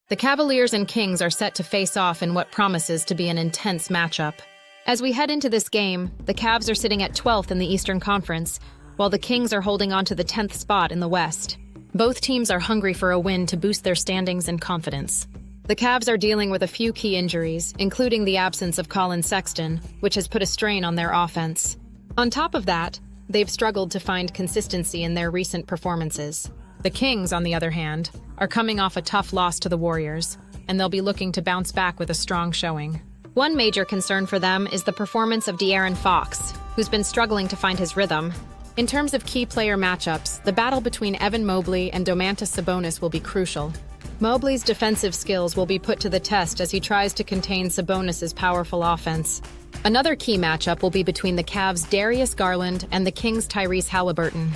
The Cavaliers and Kings are set to face off in what promises to be an intense matchup. As we head into this game, the Cavs are sitting at 12th in the Eastern Conference, while the Kings are holding on to the 10th spot in the West. Both teams are hungry for a win to boost their standings and confidence. The Cavs are dealing with a few key injuries, including the absence of Colin Sexton, which has put a strain on their offense. On top of that, they've struggled to find consistency in their recent performances. The Kings, on the other hand, are coming off a tough loss to the Warriors, and they'll be looking to bounce back with a strong showing. One major concern for them is the performance of De'Aaron Fox, who's been struggling to find his rhythm. In terms of key player matchups, the battle between Evan Mobley and Domantas Sabonis will be crucial. Mobley's defensive skills will be put to the test as he tries to contain Sabonis's powerful offense. Another key matchup will be between the Cavs' Darius Garland and the Kings' Tyrese Haliburton.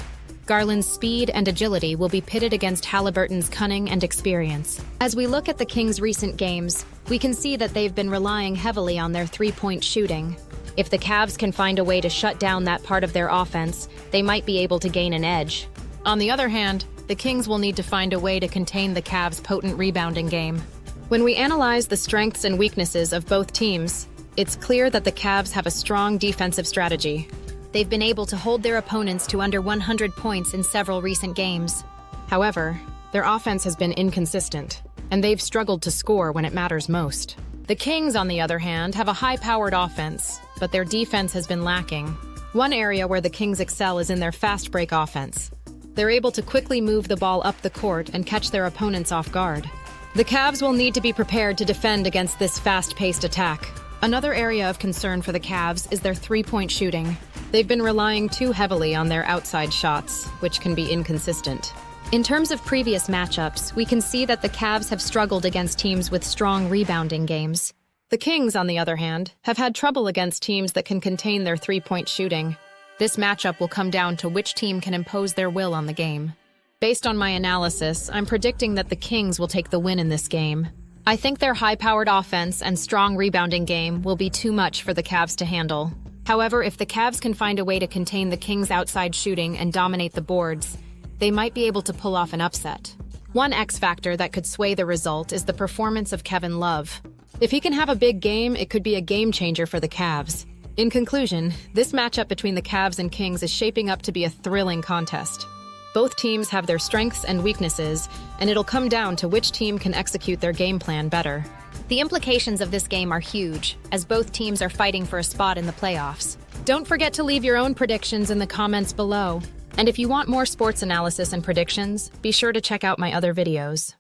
Garland's speed and agility will be pitted against Haliburton's cunning and experience. As we look at the Kings' recent games, we can see that they've been relying heavily on their three-point shooting. If the Cavs can find a way to shut down that part of their offense, they might be able to gain an edge. On the other hand, the Kings will need to find a way to contain the Cavs' potent rebounding game. When we analyze the strengths and weaknesses of both teams, it's clear that the Cavs have a strong defensive strategy. They've been able to hold their opponents to under 100 points in several recent games. However, their offense has been inconsistent, and they've struggled to score when it matters most. The Kings, on the other hand, have a high-powered offense, but their defense has been lacking. One area where the Kings excel is in their fast break offense. They're able to quickly move the ball up the court and catch their opponents off guard. The Cavs will need to be prepared to defend against this fast-paced attack. Another area of concern for the Cavs is their three-point shooting. They've been relying too heavily on their outside shots, which can be inconsistent. In terms of previous matchups, we can see that the Cavs have struggled against teams with strong rebounding games. The Kings, on the other hand, have had trouble against teams that can contain their three-point shooting. This matchup will come down to which team can impose their will on the game. Based on my analysis, I'm predicting that the Kings will take the win in this game. I think their high-powered offense and strong rebounding game will be too much for the Cavs to handle. However, if the Cavs can find a way to contain the Kings' outside shooting and dominate the boards, they might be able to pull off an upset. One X factor that could sway the result is the performance of Kevin Love. If he can have a big game, it could be a game changer for the Cavs. In conclusion, this matchup between the Cavs and Kings is shaping up to be a thrilling contest. Both teams have their strengths and weaknesses, and it'll come down to which team can execute their game plan better. The implications of this game are huge, as both teams are fighting for a spot in the playoffs. Don't forget to leave your own predictions in the comments below. And if you want more sports analysis and predictions, be sure to check out my other videos.